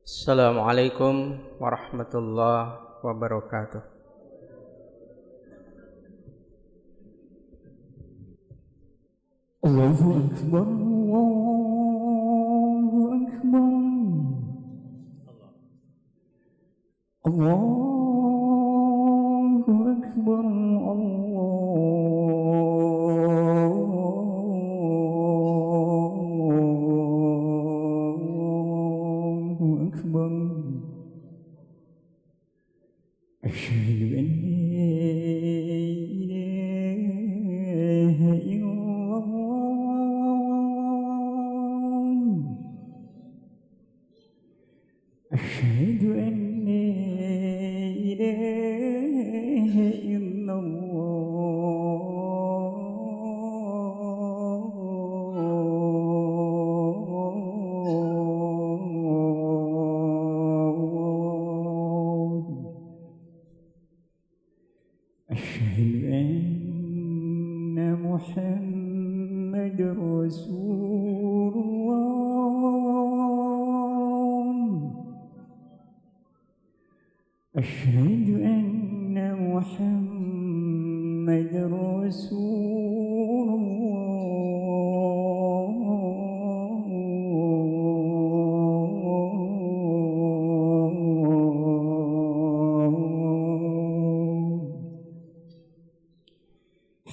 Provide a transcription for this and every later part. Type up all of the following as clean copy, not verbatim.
Assalamualaikum warahmatullahi wabarakatuh. Allahu Akbar, Allahu Akbar, Allahu Akbar, Allahu Akbar. Asyhadu an la ilaha illallah. Asyhadu an la ilaha illallah. Asyhadu anna Muhammadar Rasulullah. Asyhadu anna Muhammadar Rasulullah.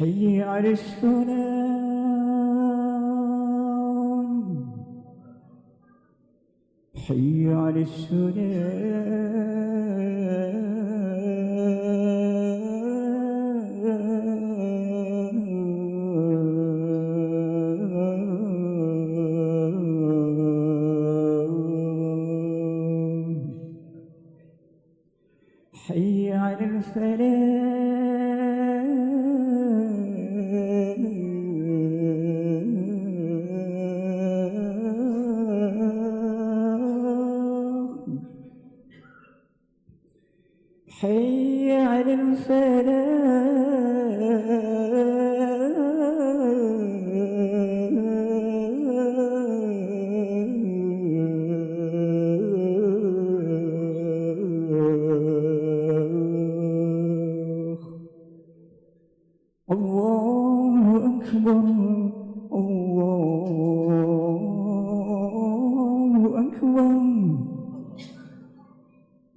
حي على الصلاة، حي على الصلاة، حي على الفلاح، حي على الفلاح. الله أكبر، الله أكبر،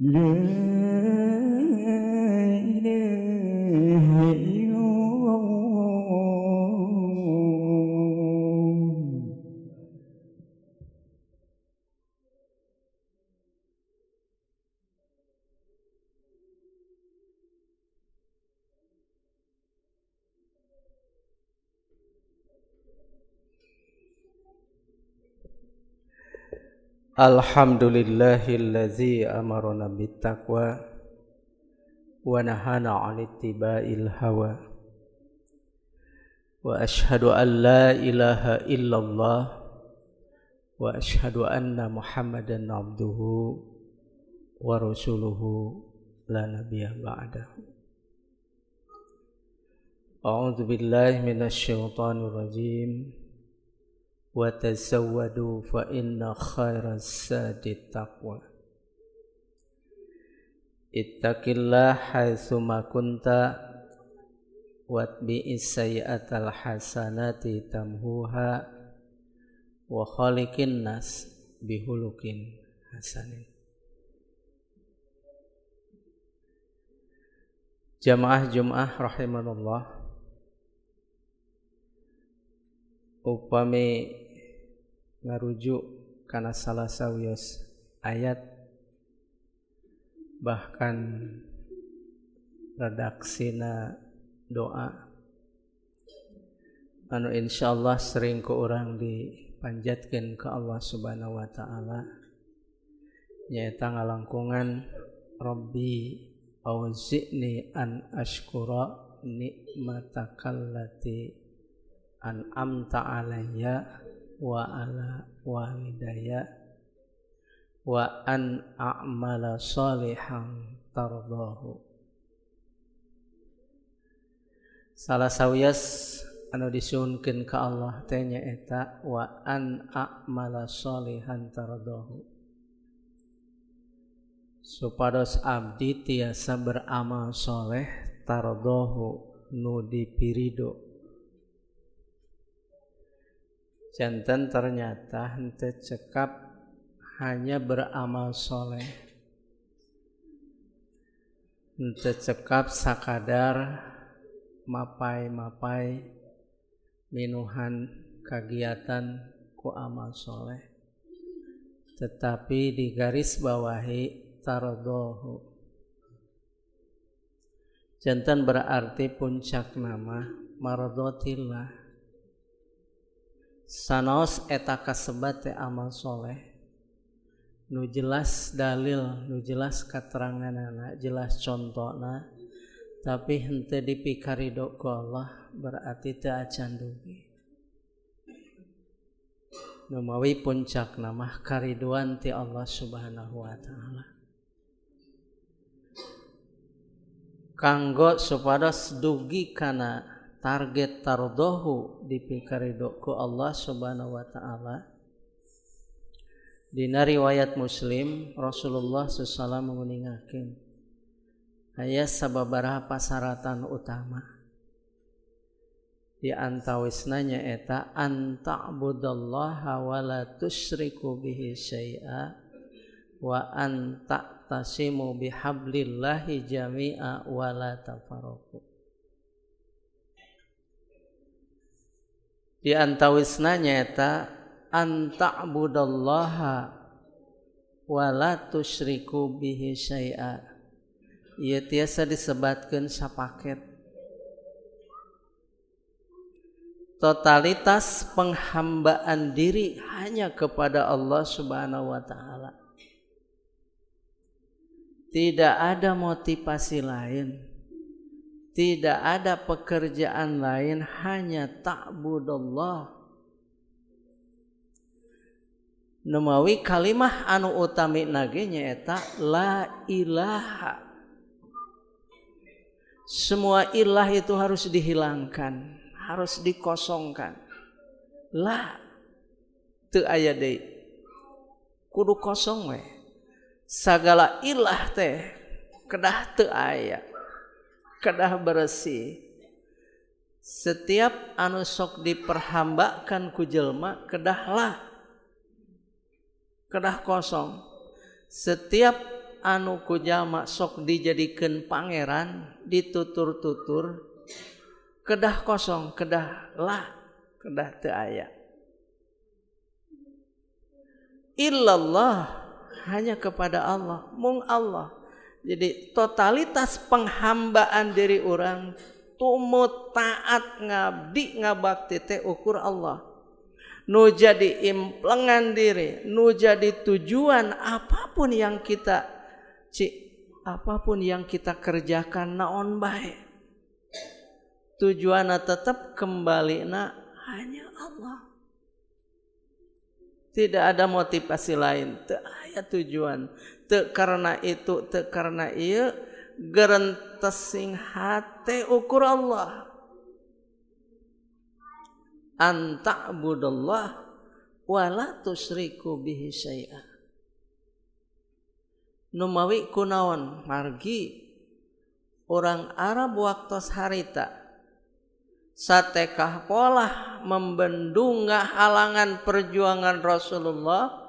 لا إله إلا الله. Alhamdulillahillazi amarna bittaqwa wa nahana 'anil hawa. Wa asyhadu an la ilaha illallah wa asyhadu anna Muhammadan abduhu wa rasuluhu la nabiyya ba'dahu. A'udzu billahi minasy syaithanir rajim. Wa tazawwadu fa inna khairaz zadi taqwa. Ittaqillah haitsu ma kunta watbi'is sayyi'atal hasanati tamhuha wa khaliqin nas bihulukin hasanin. Jamaah Jumat rahimanallah, upami ngarujuk kana salah sawios ayat bahkan redaksina doa anu insyaallah sering ku urang dipanjatkeun ke Allah Subhanahu wa taala nyaeta ngalangkungan Rabbi auzi'ni an ashkura ni'matakallati an'amta alayya wa ala walidayya wa an a'mala sholihan tardahu. Salah sawias anu disuhunkeun ka Allah teh nyaeta wa an a'mala sholihan tardahu, supados abdi tiasa beramal soleh tardohu nu dipirido. Janten ternyata henteu cekap hanya beramal soleh, henteu cekap sakadar mapai-mapai minuhan kagiatan ku amal soleh, tetapi di garis bawahi tardohu. Janten berarti puncak nama mardotillah. Sanaos eta kasebat teh amal soleh nu jelas dalil, nu jelas kateranganana, jelas contohna, tapi henteu dipikaridok ku Allah berarti teu acan dugi. Nu mawi puncak nama kariduan ti Allah Subhanahu wa taala. Kanggo supados dugi kana target tardohu dipikaridok ku Allah Subhanahu wa taala. Dina riwayat Muslim Rasulullah SAW menguningakeun aya sababaraha pasaratan utama. Di antawisna nyaeta anta'budallaha wa la tusyriku bihi syai'a wa anta'tasimu bihablillahi jami'a wa la tafarraqu. Di antawisna nyaeta anta'budallaha wa la tusyriku bihi syai'a. Ieu tiasa disebatkeun sapaket. Totalitas penghambaan diri hanya kepada Allah Subhanahu wa taala. Tidak ada motivasi lain. Tidak ada pekerjaan lain, hanya ta'budullah. Numawi kalimah anu utami nage nyaeta la ilaha. Semua ilah itu harus dihilangkan, harus dikosongkan. La teu aya deui. Kudu kosong we. Sagala ilah teh kedah teu aya. Kedah bersih. Setiap anu sok diperhambakan ku jelma kedahlah, kedah kosong. Setiap anu ku jalma sok dijadikeun pangeran, ditutur-tutur, kedah kosong, kedahlah, kedah teu aya. Illallah, hanya kepada Allah, mung Allah. Jadi totalitas penghambaan diri orang tumut taat ngabdi ngabakti teh ukur Allah. Nu jadi implengan diri, nu jadi tujuan apapun yang kita kerjakan naon bae. Tujuanna tetap kembalina hanya Allah. Tidak ada motivasi lain, teu aya tujuan. Teu karena itu, teu karena ieu, gerentesing hate ukur Allah. Anta'budallah wa la tusyriku bihi syai'a. Numawi kunaon margi orang Arab waktos harita satekah pola membendung halangan perjuangan Rasulullah.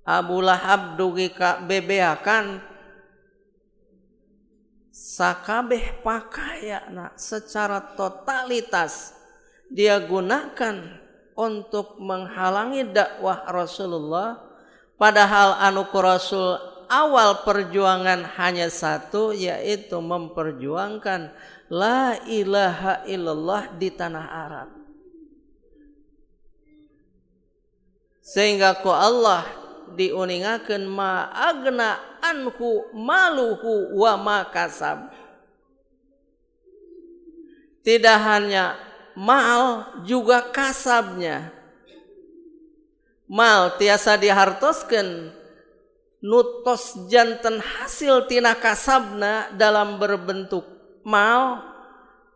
Abu Lahab dugi ka bebeakan sakabeh pakaiana secara totalitas dia gunakan untuk menghalangi dakwah Rasulullah, padahal anu ku Rasul awal perjuangan hanya satu, yaitu memperjuangkan la ilaha illallah di tanah Arab. Sehingga ku Allah diuningakeun ma agna anhu maluhu wa ma kasab. Tidak hanya mal, juga kasabnya. Mal tiasa dihartoskeun, nutos janten hasil tina kasabna dalam berbentuk mal,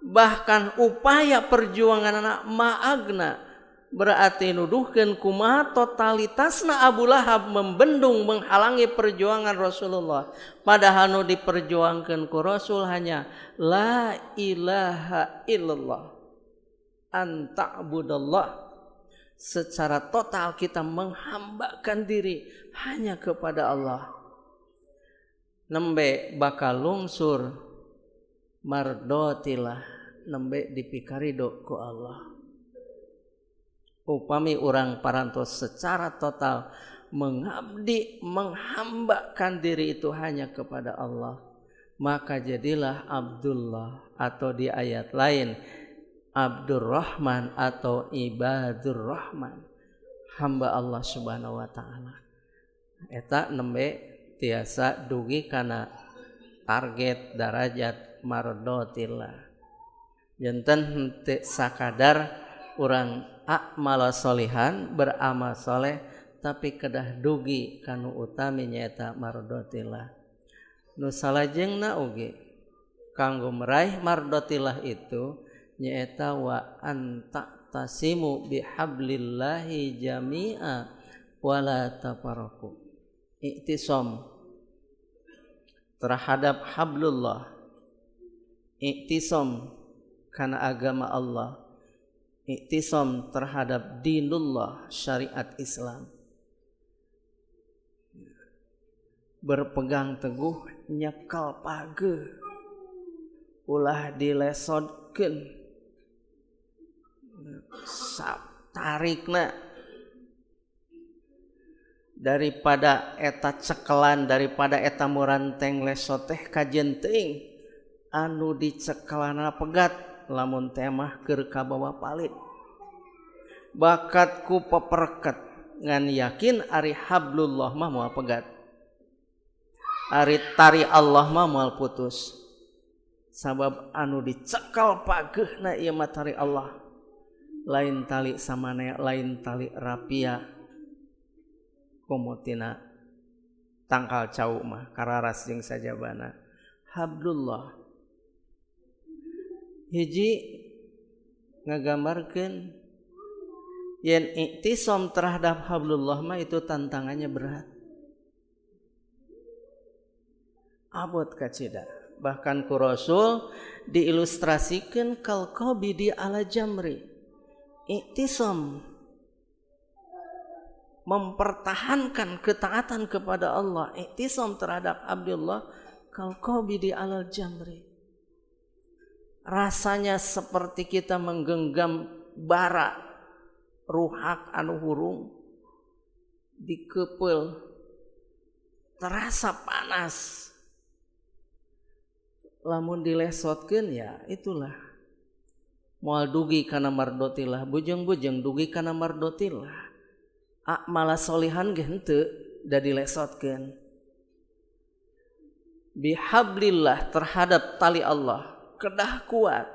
bahkan upaya perjuangan anak ma'agna berarti nuduhkeun kumaha totalitasna Abu Lahab membendung menghalangi perjuangan Rasulullah, padahal nu diperjuangkeun ku Rasul hanya la ilaha illallah anta'budallah. Secara total kita menghambakan diri hanya kepada Allah. Nembe bakal lungsur mardotilah, nembe dipikarido ku Allah. Upami orang parantos secara total mengabdi, menghambakan diri itu hanya kepada Allah, maka jadilah Abdullah, atau di ayat lain Abdurrahman atau Ibadur Rahman, hamba Allah subhanahu wa ta'ala. Eta nembe tiasa dugi kana target darajat mardotillah. Janten henteu sakadar urang amal solihan beramal soleh, tapi kedah dugi kanu utami nyaeta mardotillah. Nu salajengna oge kanggo meraih mardotillah itu nyaeta wa anta tasimu bihablillahi jami'a wala tafarraqu. Iktisam terhadap hablullah, iktisam kana agama Allah, iktisam terhadap dinullah, syariat Islam. Berpegang teguh nyekal page, ulah dilesodkeun, tarikna daripada eta cekelan, daripada eta muranteng lesot teh kajen teuing anu dicekelana pegat, lamun temah keur kabawa palit. Bakatku peperket ngan yakin ari hablullah mah moal pegat, ari tari Allah mah moal putus. Sabab anu dicekal pageuna ieu mah tari Allah, lain tali samane, lain tali rapia komotina tangkal cau mah kararas jeung sajabana. Hablullah hiji ngagambarkeun yen iktisam terhadap hablullah mah itu tantangannya berat, abot kacida. Bahkan ku Rasul diilustrasikeun kal qabidi ala jamri. Iktisam mempertahankan ketaatan kepada Allah, iktisam terhadap Abdullah kal qabidi alal jamri. Rasanya seperti kita menggenggam bara ruhak anu hurung dikepeul, terasa panas. Lamun dilesotkeun ya itulah moal dugi kana mardotillah, bujeng-bujeng dugi kana mardotillah. Akmal solihan ge henteu da dilesotkeun. Bihablillah terhadap tali Allah kedah kuat.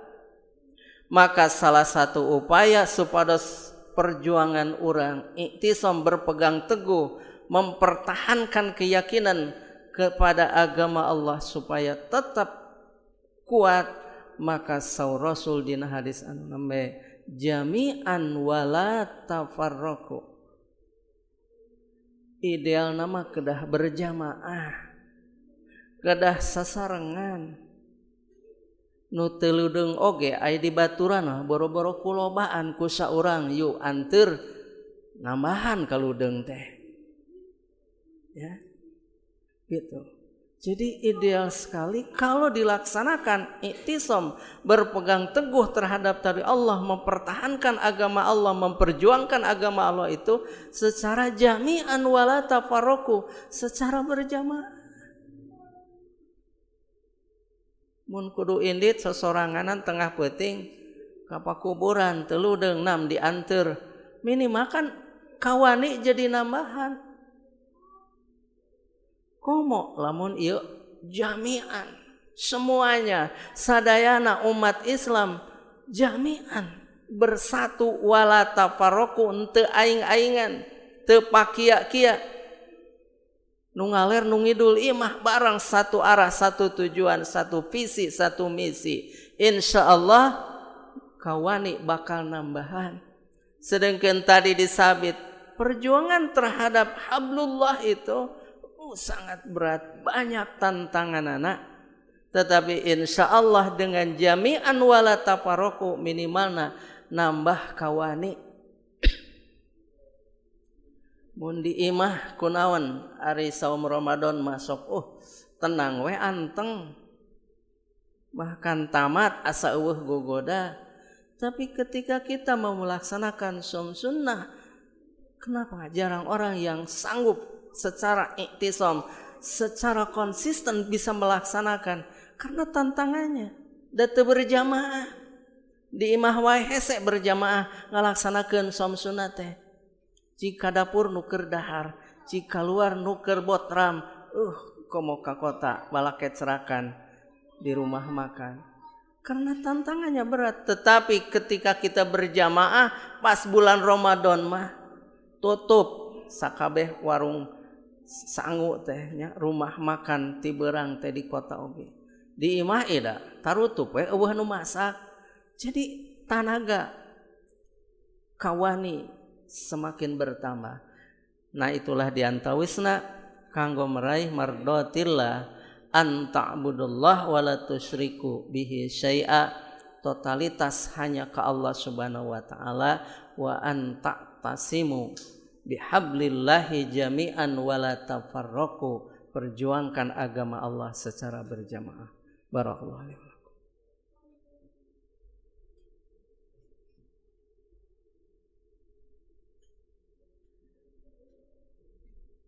Maka salah satu upaya supados perjuangan orang iktisam berpegang teguh mempertahankan keyakinan kepada agama Allah supaya tetap kuat, maka saur Rasul dina hadis anu nembe jami'an wala tafarraqu. Ideal nama kedah berjamaah, kedah sasarengan. Nu teu leudeng oge aya di baturan boro-boro kulobaan ku saurang, yuk anteur nambahan ka leudeng teh. Ya. Gitu. Jadi ideal sekali kalau dilaksanakan iktisam, berpegang teguh terhadap tali Allah, mempertahankan agama Allah, memperjuangkan agama Allah itu secara jami'an wala tafarraqu, secara berjamaah. Mun kudu indit sosoranganan tengah peuting ka pakuburan teu leudeng nam dianteur, minimal kan kawani jadi nambahan. Komo lamun ieu jami'an semuanya sadayana umat Islam jami'an bersatu wala tafarraqu, henteu aing-aingan, teu pakia-kia, nu ngaler nu ngidul imah barang satu arah, satu tujuan, satu visi, satu misi. Insyaallah kawani bakal nambahan Sedangkan tadi disabit perjuangan terhadap hablullah itu sangat berat, banyak tantangan anak. Tetapi insya Allah dengan jami'an wala tafarraqu minimalna nambah kawani. Mun di imah kunaon ari saum Ramadan masuk tenang we anteng. Bahkan tamat asa eueuh gogoda. Tapi ketika kita mau melaksanakan saum sunnah, kenapa jarang orang yang sanggup secara iktisam, secara konsisten bisa melaksanakan? Karena tantangannya datu berjamaah di imah wae hese berjamaah ngalaksanakeun saum sunnah teh. Jika dapur nuker dahar, jika luar nuker botram, komo ka kota balaket serakan di rumah makan. Karena tantangannya berat. Tetapi ketika kita berjamaah pas bulan Ramadan mah tutup sakabeh warung sangu teh nya, rumah makan tiberang teh di kota oge. Di imah ida tarutup we eueuh nu masak. Jadi tanaga kawani semakin bertambah. Nah itulah diantawisna kanggo meraih mardotillah an ta'budullah wa la tusyriku bihi syai'a, totalitas hanya ke Allah Subhanahu wa taala, wa an ta'tasimu bihablillahi jami'an wa la tafarraqu, perjuangkan agama Allah secara berjamaah. Barakallahu alaihi.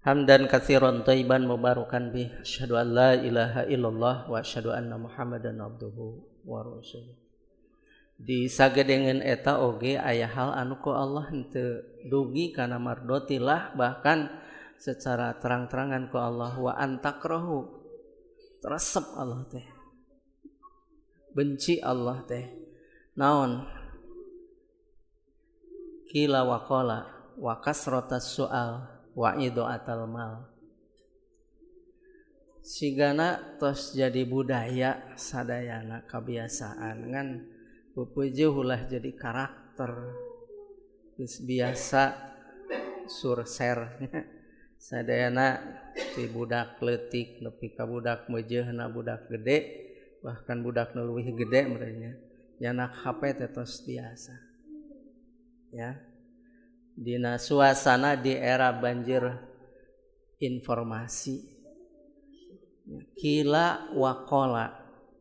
Hamdan katsiran thayyiban mubarakan bih, asyhadu an la ilaha illallah wa asyhadu anna muhammadan abduhu wa rasuluh. Di sagedengeun eta oge aya hal anu ku Allah henteu dugi kana mardotillah, bahkan secara terang-terangan ku Allah, wa antakrahu, teresep Allah teh, benci Allah teh naon, kila wa qala wa kasratas su'al wa idaatal mal. Sigana tos jadi budaya sadayana kebiasaan ngan peupeujeuh ulah jadi karakter, geus biasa surser sadayana ti budak leutik nepi ka budak meujeuhna budak gede, bahkan budak nu leuwih gede merenya nyanak HP teh tos biasa ya. Dina suasana di era banjir informasi, kila wa kola,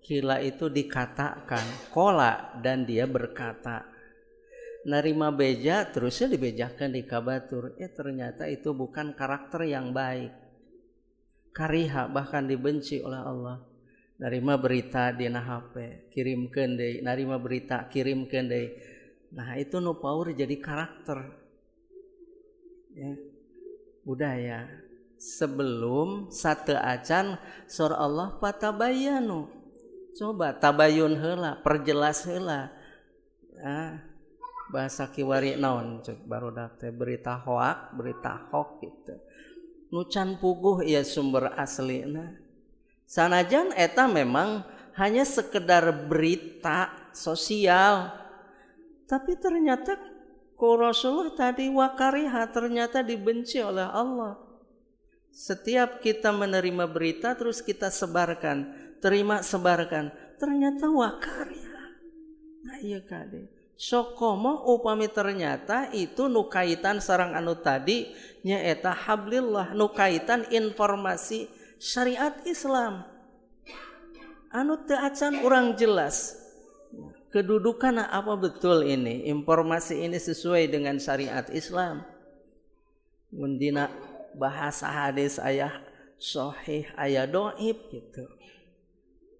kila itu dikatakan, kola dan dia berkata, narima beja terusnya dibejakan di kabatur, ternyata itu bukan karakter yang baik, kariha bahkan dibenci oleh Allah. Narima berita dina HP kirimkeun deui, narima berita kirimkeun deui. Nah itu nu paur jadi karakter ya, budaya. Sebelum satu acan sur Allah patabayanu, coba tabayun heula, perjelas heula ya, bahasa kiwari naon cek barudak teh berita hoak gitu nu can puguh ieu sumber aslina. Sanajan eta memang hanya sekedar berita sosial, tapi ternyata ku Rasulullah tadi wakariha, ternyata dibenci oleh Allah. Setiap kita menerima berita terus kita sebarkan, terima sebarkan, ternyata wakariha. Nah iya kade, sokomo upami ternyata itu nu kaitan sareng anu tadi nyaeta hablillah, nu kaitan informasi syariat Islam. Anu teu acan urang jelas kedudukan apa betul ini, informasi ini sesuai dengan syariat Islam. Mundina bahasa hadis aya sahih aya dhaif gitu.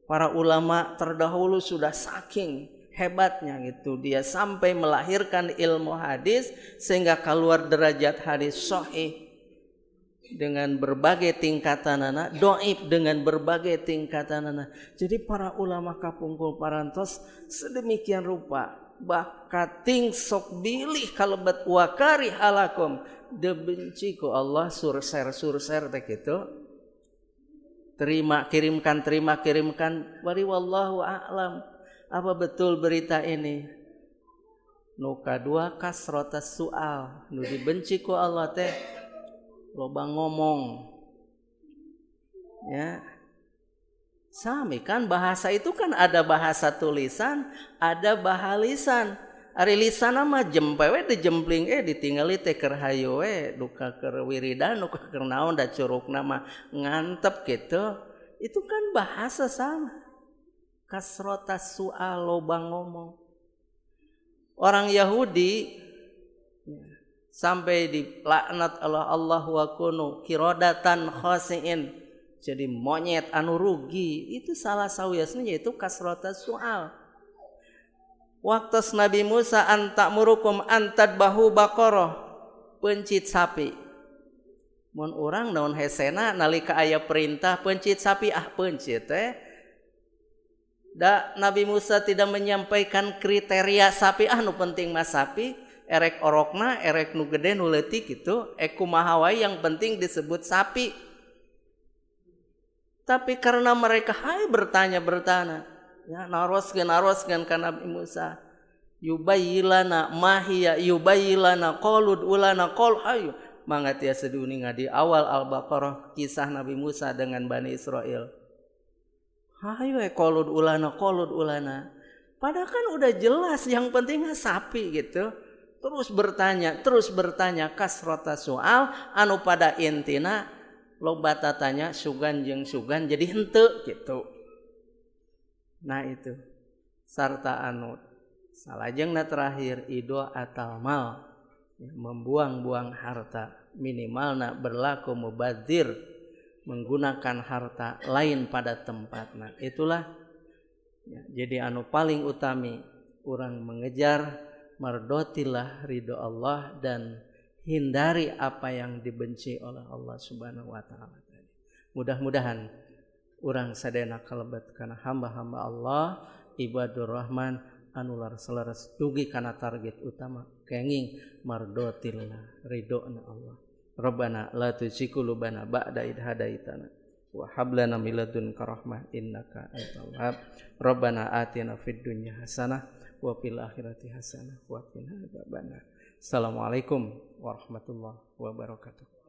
Para ulama terdahulu sudah saking hebatnya gitu, dia sampai melahirkan ilmu hadis sehingga keluar derajat hadis sahih dengan berbagai tingkatanana, dhaif dengan berbagai tingkatanana. Jadi para ulama kapungkul parantos sedemikian rupa bakating sok bilih kalebet wakari halakum, debenci ku Allah surser teh kitu. Terima kirimkan, wali wallahu a'lam. Apa betul berita ini? Nu kadua kasrotas soal, nu dibenci ku Allah teh loba ngomong. Ya. Sami kan bahasa itu kan ada bahasa tulisan, ada bahalisan. Ari lisan mah jempe we dijempling ditinggali teh keur hayu we duka keur wiridan duka keur naon da curugna mah ngantep gitu. Itu kan bahasa sama. Kasrotas soal loba ngomong. Orang Yahudi sampai dilaknat Allah wa kunu kirodatan khasiin. Jadi monyet anu rugi itu salah sawiasna yaitu kasrotas soal. Waktu Nabi Musa antak murukum antad bahu bakoroh pencit sapi. Mun urang naon hesena nalika aya perintah pencit sapi pencit Da Nabi Musa tidak menyampaikan kriteria sapi nu penting mas sapi erek orokna erek nu gede nu leutik gitu kumaha wae yang penting disebut sapi. Tapi karena mereka bertanya ya naroskeun ka Nabi Musa yubayyilana mahiya yubayyilana qalud ulana qol hayu mangga tiasa diuninga di awal Al-Baqarah kisah Nabi Musa dengan Bani Israel. Hayu qalud ulana padahal kan udah jelas yang pentingnya sapi gitu. Terus bertanya kasrota soal anu pada intina loba tatanya sugan jeung sugan jadi henteu gitu. Nah itu sarta anu salajengna terakhir ido atal mal membuang-buang harta minimalna berlaku mubadzir menggunakan harta lain pada tempatna. Itulah jadi anu paling utami urang mengejar mardotillah ridho Allah dan hindari apa yang dibenci oleh Allah Subhanahu wa taala. Mudah-mudahan urang sadayana kalebet kana hamba-hamba Allah ibadur rahman anu laras dugi kana target utama kenging mardotillah ridona Allah. Rabbana la tuzigh qulubana ba'da idh hadaitana wa hab lana min ladunka rahmah innaka antal wahhab. Rabbana atina fid dunya hasanah wa fil akhirati hasanah wa qina adzabannar. Assalamualaikum warahmatullahi wabarakatuh.